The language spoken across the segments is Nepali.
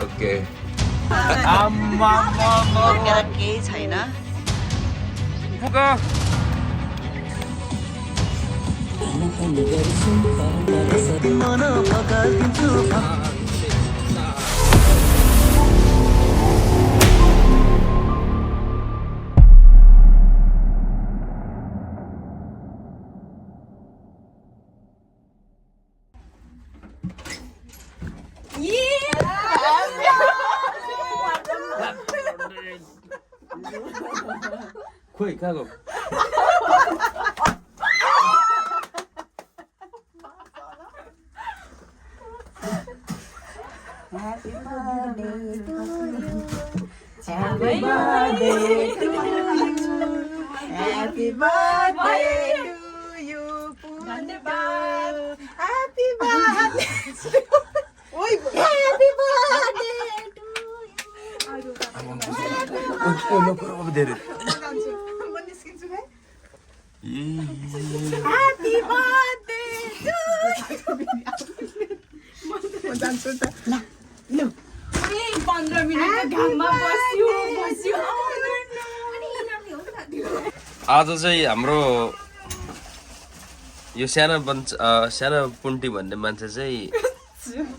ओके केही छैन खोइ कहाँ गयो Happy birthday to you. धन्यवाद. Happy birthday. Happy birthday to you. अब धेरै Happy birthday to you. म जान्छु त. ल. 15 मिनेट घाममा बस्यो. आज चाहिँ हाम्रो यो सानो पुन्टी भन्ने मान्छे चाहिँ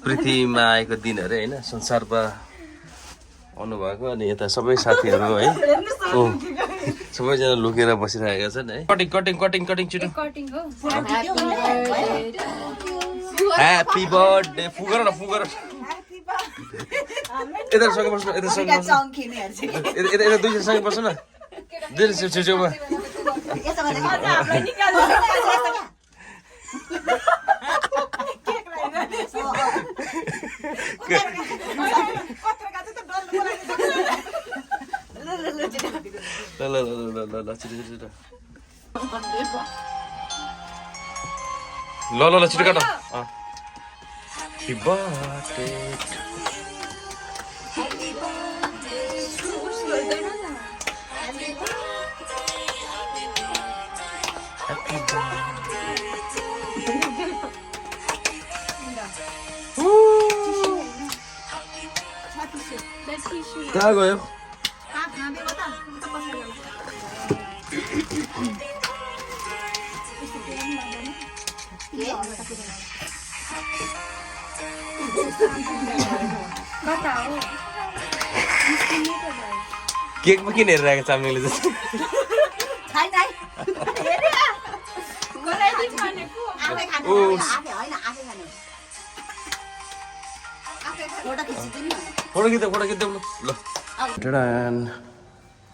पृथ्वीमा आएको दिन अरे होइन संसारमा आउनुभएको अनि यता सबै साथीहरू है सबैजना लुकेर बसिरहेका छन् है कटिङ कटिङ कटिङ कटिङ छिटो ह्याप्पी बर्थडे फुगर न फुगर यता सँगै बस्नु यता सँगै बस्नु यता दुई सँगै बस्नु न दुई छेउछेउमा ल छिटो छिटो ल छिटो काट Happy birthday कहाँ गयो केकमा किन हेरिरहेको चाम्लिङले जस्तो फोटो खिच्दै ल टडान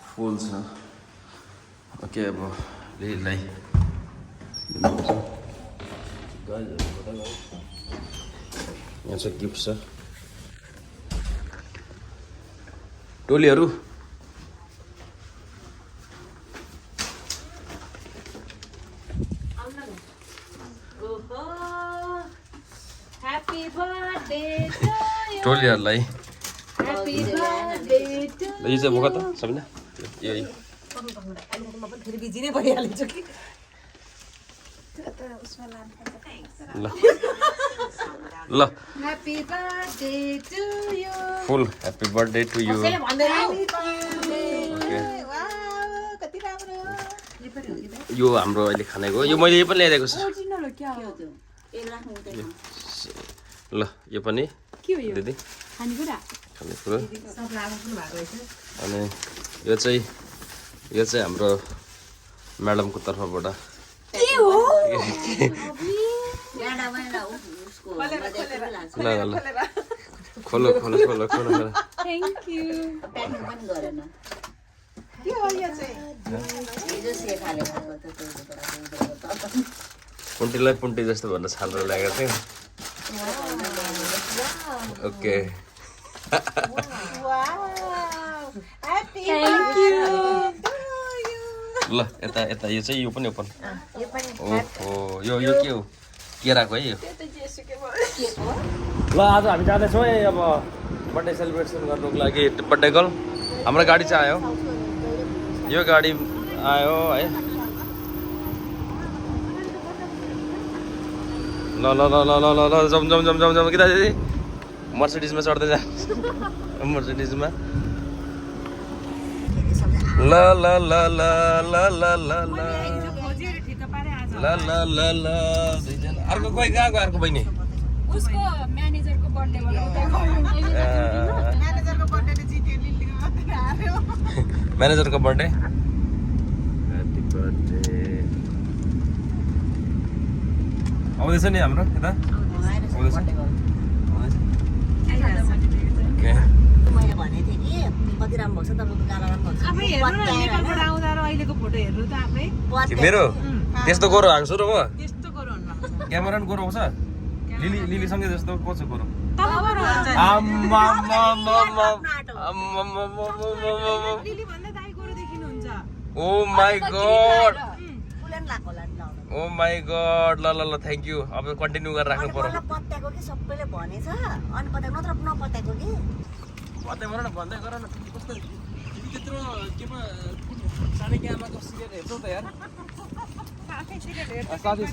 फुल छ ओके अब लिलाई यहाँ छ गिफ्ट छ टोलीहरू टोलीहरूलाई यो चाहिँ बोका त सबैना यो ल Happy birthday to you. Full happy birthday to you यो हाम्रो अहिले खानेको यो मैले यो पनि ल्याइदिएको छु ल यो पनि दिदी खानेकुरा अनि यो चाहिँ हाम्रो म्याडमको तर्फबाट ल ल खोलो खोलो खोलो खोलो खोलो Thank you. पुन्टीलाई पुन्टी जस्तो भन्न छालेर ल्याएको थिएँ ओके ल यता यता यो चाहिँ यो पनि ओपन ओहो यो के हो केराको है यो ल आज हामी जाँदैछौँ है अब बर्थडे सेलिब्रेसन गर्नुको लागि बर्थडे गर्ल हाम्रो गाडी चाहिँ आयो यो गाडी आयो है ल ल ल ल ल ल जम जम जम जम जम कि दाजु मर्सिडिजमा चढ्दै जान्छ मर्सिडिजमा ल ल ल ल ल ल ल ल ल ल ल ल दुईजना अर्को कोही कहाँ गयो अर्को बहिनी उसको म्यानेजरको बर्थडेबाट उता गयो म्यानेजरको बर्थडेले जित्यो लिलीको बर्थडे हार्यो म्यानेजरको बर्थडे ह्यापी बर्थडे आउँदैछ नि हाम्रो यता आउँदैछ ओके मैले भनेको थिएँ कि कति राम्रो भएको छ तपाईँको गाला राम्रो भएको छ आफै हेर्नु न नेपालबाट आउँदा र अहिलेको फोटो हेर्नु त आफै मेरो त्यस्तो गोरो आएको छु र म त्यस्तो गरौँ न क्यामेरा पनि गोरो आउँछ लिलीसँगै जस्तो को छ गोरो लिली भन्दा दाइ गोरो देखिनुहुन्छ ओ माई गॉड पुलेन लाग्यो होला नि लाउनु ओ माई गॉड ल ल ल थ्याङ्क यू अब कन्टिन्यू गरेर राख्नु पर्यो मलाई पत्याएको कि सबैले भनेछ अनि पत्याएको नत्र नपत्याएको कि भन्दै गर न भन्दै गर न कस्तो त्यत्रो केमा सानै आमाको सिरियल हेर्छौ त यार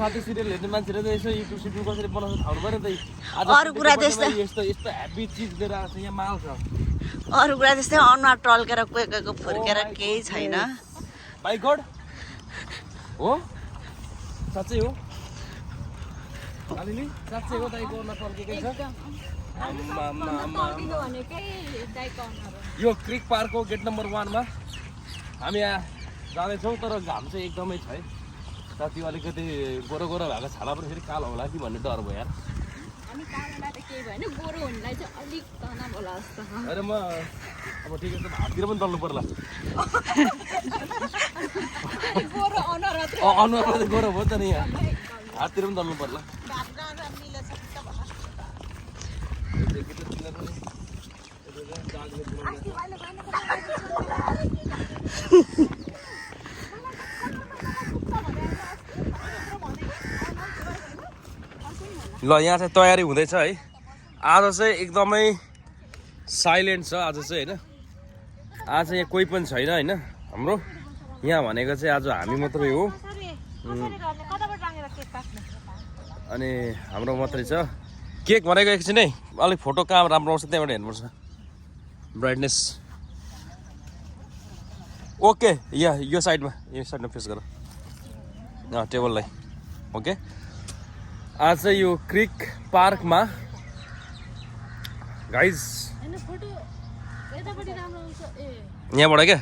साथी सिरियल हेर्ने मान्छेले त यसो युट्युब सिट्युब कसरी बनाउँछ थाहा पऱ्यो नि त अरू कुरा त्यस्तो यस्तो यस्तो हेभी चिज लिएर आएको छ यहाँ माल छ अरू कुरा त्यस्तै अनुहार टल्केर कोही फुर्केर केही छैन बाई गड हो साँच्चै हो अलिअलि साँच्चै हो दाइको अनुहार टल्केकै छ यो क्रिक पार्कको गेट नम्बर 1 मा हामी यहाँ जाँदैछौँ तर घाम चाहिँ एकदमै छ है साथी अलिकति गोरो गोरो भएको छाला पनि फेरि कालो होला कि भन्ने डर भयो यार अनि कालोलाई त केही भएन गोरो हुनुलाई चाहिँ अलिक तनाव होला जस्तो अरे म अब ठिकै छ हाततिर पनि दल्नु पर्ला गोरो अनुहार अनुहारमा चाहिँ गोरो भयो त नि यहाँ हाततिर पनि दल्नु पर्ला ल यहाँ चाहिँ तयारी हुँदैछ है आज चाहिँ एकदमै साइलेन्ट छ आज चाहिँ होइन आज यहाँ कोही पनि छैन होइन हाम्रो यहाँ भनेको चाहिँ आज हामी मात्रै हो अनि हाम्रो मात्रै छ केक भनेको एकछिन है अलिक फोटो कहाँ राम्रो आउँछ त्यहाँबाट हेर्नुपर्छ ब्राइटनेस ओके यो साइडमा फेस गर टेबललाई ओके आज चाहिँ यो क्रिक पार्कमा गाइज यहाँबाट क्या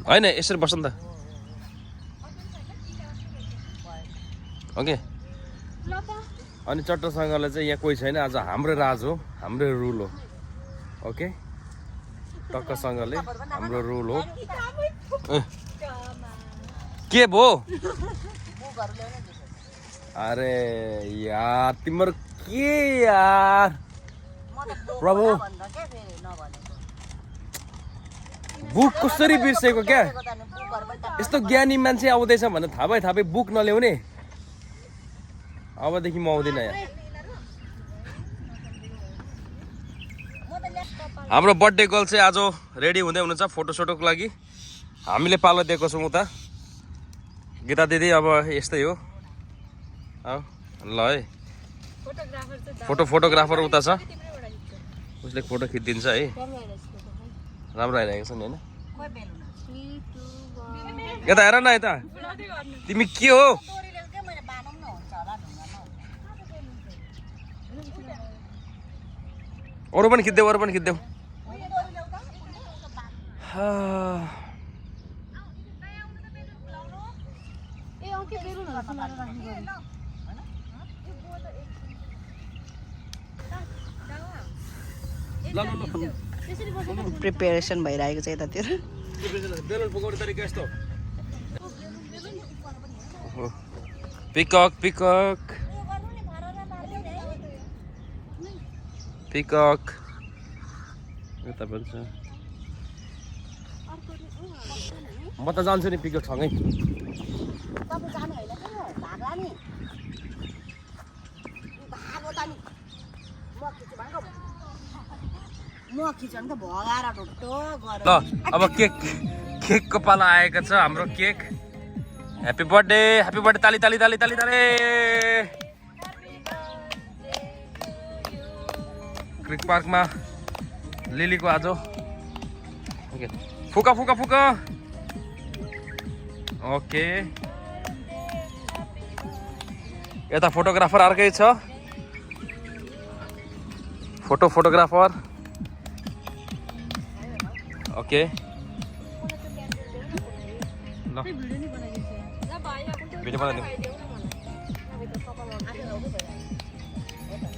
होइन यसरी बस्छ नि त ओके अनि चट्टसँगले चाहिँ यहाँ कोही छैन आज हाम्रो राज हो हाम्रो रुल हो ओके टक्कसँगले हाम्रो रुल हो के भो अरे यार तिम्रो के यार प्रभु बुक कसरी बिर्सेको क्या यस्तो ज्ञानी मान्छे आउँदैछ भने थाहा भए बुक नल्याउने अबदेखि म आउँदिनँ यहाँ हाम्रो बर्थडे गर्ल चाहिँ आज रेडी हुँदै हुनुहुन्छ फोटोसोटोको लागि हामीले पालो दिएको छौँ उता गीता दिदी अब यस्तै हो ल है फोटोग्राफर उता छ उसले फोटो खिचिदिन्छ है राम्रो आइरहेको छ नि होइन यता हेर न यता तिमी के हो अरू पनि खिच्देऊ प्रिपेरेसन भइरहेको छ यतातिर पिकक यता पनि छ म त जान्छु नि पिकक सँगै ल अब केकको पाला आएको छ हाम्रो केक ह्याप्पी बर्थडे ताली क्रिक पार्कमा लिलीको आज ओके फुका फुका फुका ओके यता फोटोग्राफर अर्कै छ फोटोग्राफर ओके ल भिडियो बनाइदिउँ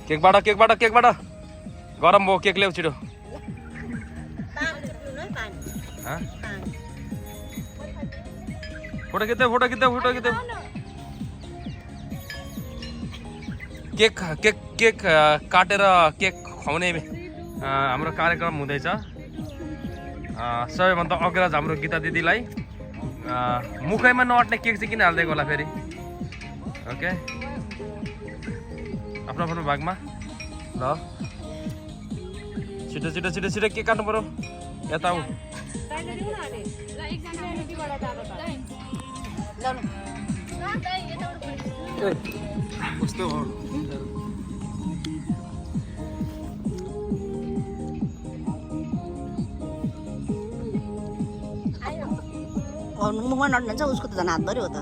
केकबाट गरम भयो केक ल्याऊ छिटो फोटो खिच्दै केक काटेर केक खुवाउने हाम्रो कार्यक्रम हुँदैछ सबैभन्दा अग्रज हाम्रो गीता दिदीलाई मुखैमा नअट्ने केक चाहिँ किन हालिदिएको होला फेरि ओके आफ्नो भागमा ल छिटो केक काट्नु पर्यो यता आऊ कस्तो मुखमा नट्ने छ उसको त झन् हात धऱ्यो हो त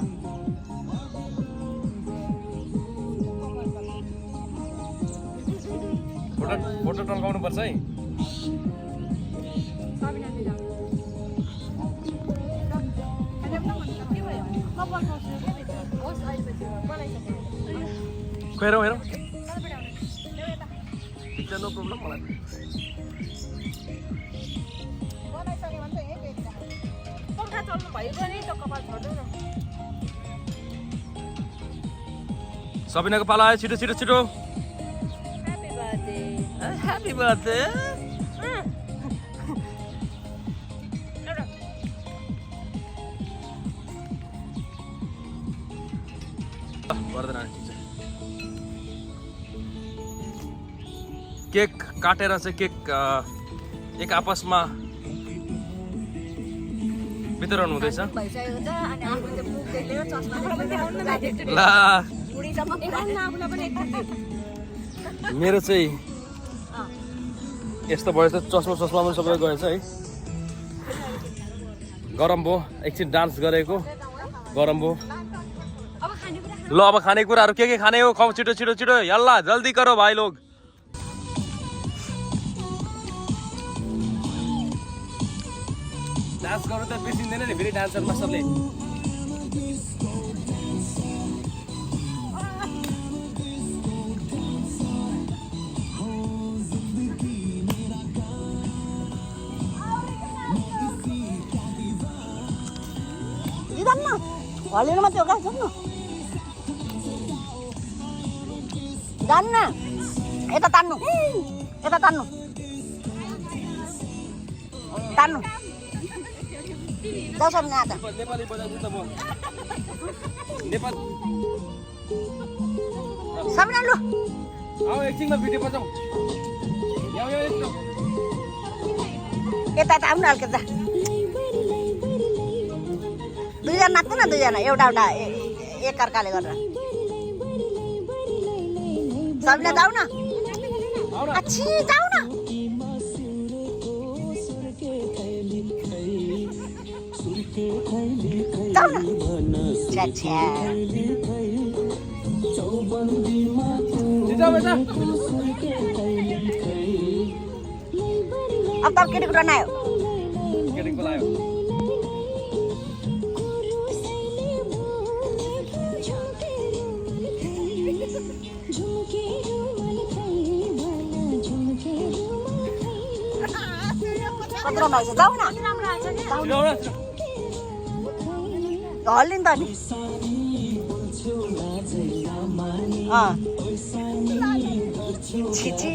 फोटो टल्काउनु पर्छ है हेरौँ ठिक छ नो प्रब्लम मलाई सबिनाको पाला आयो छिटो ह्यापी बर्थडे केक काटेर चाहिँ केक एक आपसमा वितरण हुँदैछ ला मेरो चाहिँ यस्तो भयो त चस्मा पनि सबै गएछ है गरम भयो एकछिन डान्स गरेको गरम भयो ल अब खानेकुराहरू के खाने हो खाऊ छिटो यल्ला जल्दी करो भाइ लोग डान्स गर्नु त बिर्सिँदैन नि फेरि डान्सर मास्टरले हल्लिनु मात्रै हो क्या जान्न जान्न यता तान्नु जाऊ सब यहाँ त नेपाली बजाउँछु त म नेपाल सबैजना लु आऊ एकछिनमा भिडियो बजाऊ यता आउनु हल्के जा दुईजना नाच्नु न दुईजना एउटा एक अर्काले गरेर सबैले जाऊ न अच्छी जाऊ न जाऊ न अब त केटीको टर्न आयो केटीको लायो कत्रो भएछ जाऊ न हल्लिनु त नि छिछि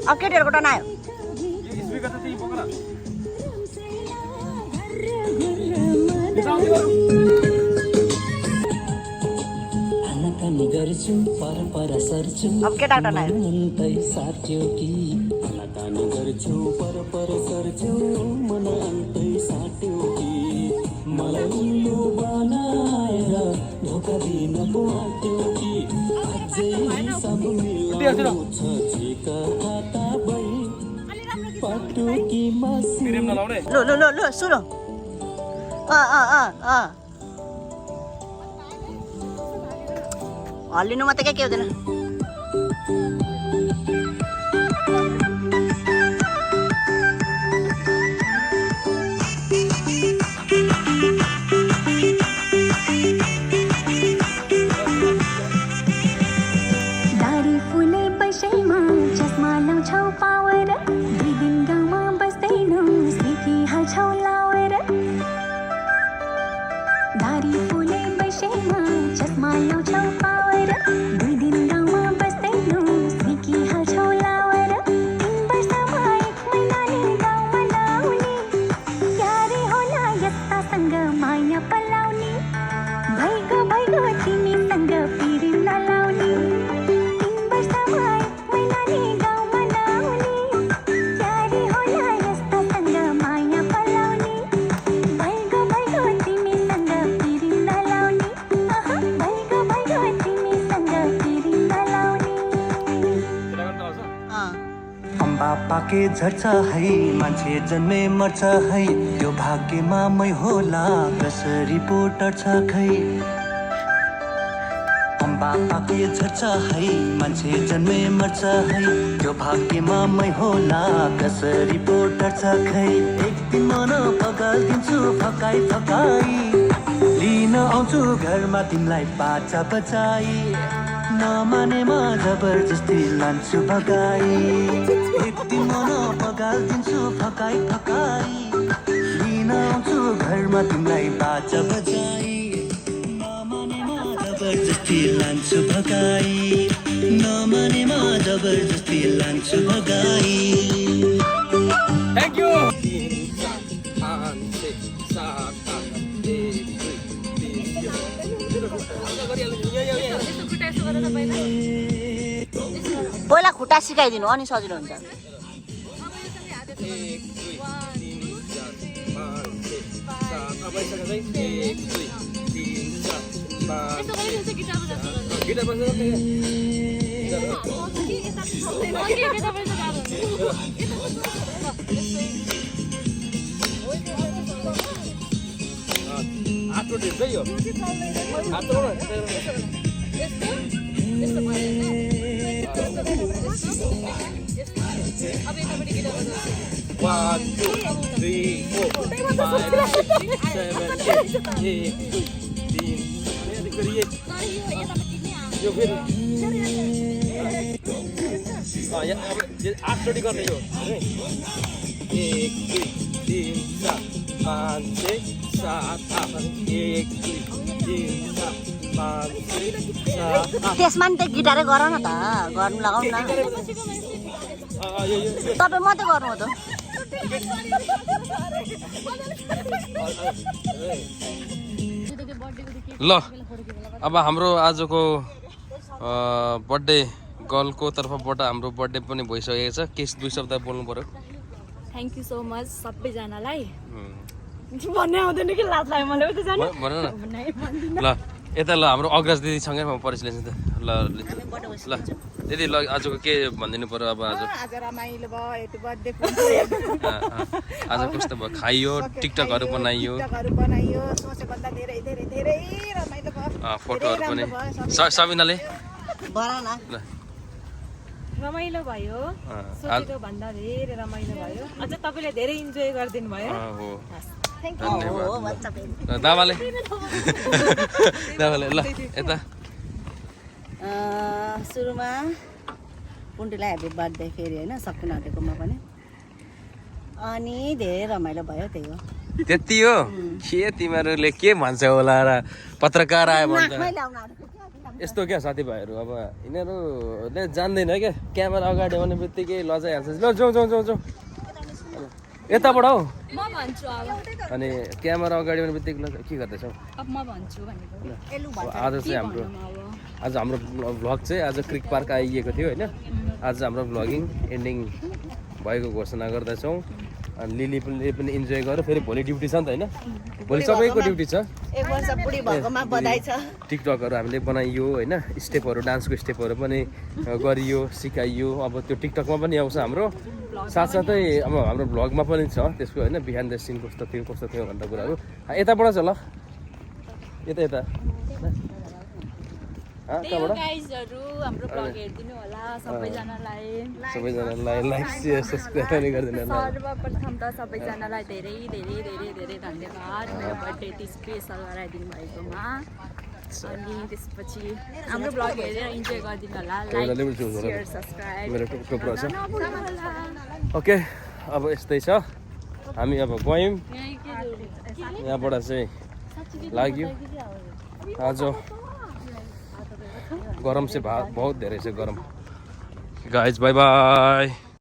अब केटीहरूको टर्न आयो अब केटा टर्न आयो लो सुनो हल्लिनु मात्रै के हुँदैन दारी फुले बसैमा चस्मा लाउँछौ पावर 2 दिन गाउँमा बस्दैनौ सिकिहाल्छौ लावर दारी फुले बसैमा चस्मा लाउँछौ पावर 2 दिन गाउँमा बस्दैनौ सिकिहाल्छौ लावर 3 वर्षमा 1 महिनाले गाउँमा लाउने क्यारे होला यस्तासँग माया पलाउने भइगो तिमीसँग पिरी नलाउने 3 वर्षमा 1 महिनाले गाउँमा लाउने क्यारे होला यस्तासँग माया पलाउने भइगो तिमीसँग पिरी नलाउने भइगो तिमीसँग पिरी नलाउने अम्बा पाके झर्छ है मान्छे जन्मे मर्छ है त्यो भाग्यमा मै होला कसरी पो टर्छ खै अम्बा पाके झर्छ है मान्छे जन्मे मर्छ है त्यो भाग्यमा मै होला कसरी पो टर्छ खै एक दिन मन पगाल्दिन्छु फकाई लिन आउँछु घरमा तिमीलाई बाचा बचाई नमानेमा जबरजस्ती लान्छु भगाई एक दिन मन पगाल्दिन्छु फकाई लिन आउँछु घरमा तिमीलाई बाचा बचाई नमानेमा जबरजस्ती लान्छु भगाई नमानेमा जबरजस्ती लान्छु भगाई थ्याङ्क यू पहिला खुट्टा सिकाइदिनु अनि सजिलो हुन्छ One, 2, 3, 4, 5, 6, 7, 8, 8चोटि गर्ने यो 1, 2, 3, 4, 5, 6, 7, 8 1, 2, 3, 4, 5, 6, 7, 8 त्यसमा नि त गिटारै गर न त गर्नु लगाऊ न तपाईँ मात्रै गर्नु हो त ल अब हाम्रो आजको बर्थडे गर्लको तर्फबाट हाम्रो बर्थडे पनि भइसकेको छ केस 2 शब्द बोल्नु पर्यो थ्याङ्क यू सो मच सबैजनालाई भन्ने आउँदैन कि लाज लाग्यो मलाई उता जानु भन न ल यता ल हाम्रो अग्रज दिदीसँगै म परिचय लिन्छु त ल ल दिदी ल आजको के भनिदिनु पर्यो अब आज रमाइलो भयो हेपी बर्थडे आज कस्तो भयो खाइयो टिकटकहरू बनाइयो सोचेभन्दा धेरै धेरै धेरै रमाइलो भयो फोटोहरू पनि सबिनाले न रमाइलो भयो सोचेको भन्दा धेरै रमाइलो भयो अझ तपाईँले धेरै इन्जोय गरिदिनु भयो धन्यवाद दावाले ल यता सुरुमा पुन्टीलाई ह्याप्पी बर्थडे फेरि होइन सकिन आँटेकोमा पनि अनि धेरै रमाइलो भयो त्यही हो त्यति हो के तिमीहरूले के भन्छ होला र पत्रकार आयो भन्छ यस्तो क्या साथीभाइहरू अब यिनीहरूले जान्दैन क्या क्यामेरा अगाडि आउने बित्तिकै लजाइहाल्छ ल जाउँ यताबाट हौ म भन्छु अब अनि क्यामेरा अगाडि आउने बित्तिकै के गर्दैछौ अब म भन्छु भनेको आज हाम्रो भ्लग चाहिँ आज क्रिक पार्क आइएको थियो होइन आज हाम्रो भ्लगिङ एन्डिङ भएको घोषणा गर्दैछौँ अनि लिलीले पनि इन्जोय गर्यो फेरि भोलि ड्युटी छ नि त होइन भोलि सबैको ड्युटी छ 1 वर्ष बुढी भएकोमा बधाई छ टिकटकहरू हामीले बनाइयो होइन स्टेपहरू डान्सको स्टेपहरू पनि गरियो सिकाइयो अब त्यो टिकटकमा पनि आउँछ हाम्रो साथसाथै अब हाम्रो भ्लगमा पनि छ त्यसको होइन बिहाइन्ड द सिन कस्तो थियो भन्ने कुराहरू यताबाट छ ल यता गाइजहरु हाम्रो ब्लग हेर्दिनु होला सबैजनालाई लाइक शेयर सब्स्क्राइब पनि गरिदिनु होला सर्वप्रथम त सबैजनालाई धेरै धेरै धेरै धेरै धन्यवाद मेरो बर्थडे स्पेसल गराइदिनु भएकोमा अनि त्यसपछि हाम्रो ब्लग हेरेर इन्जोय गरिदिनु होला लाइक शेयर सब्स्क्राइब मेरो टोक्रो छ ओके अब यस्तै छ हामी अब गयौँ यहाँबाट चाहिँ लाग्यो आज गरम चाहिँ बहुत धेरै छ गरम गाइज बाई बाई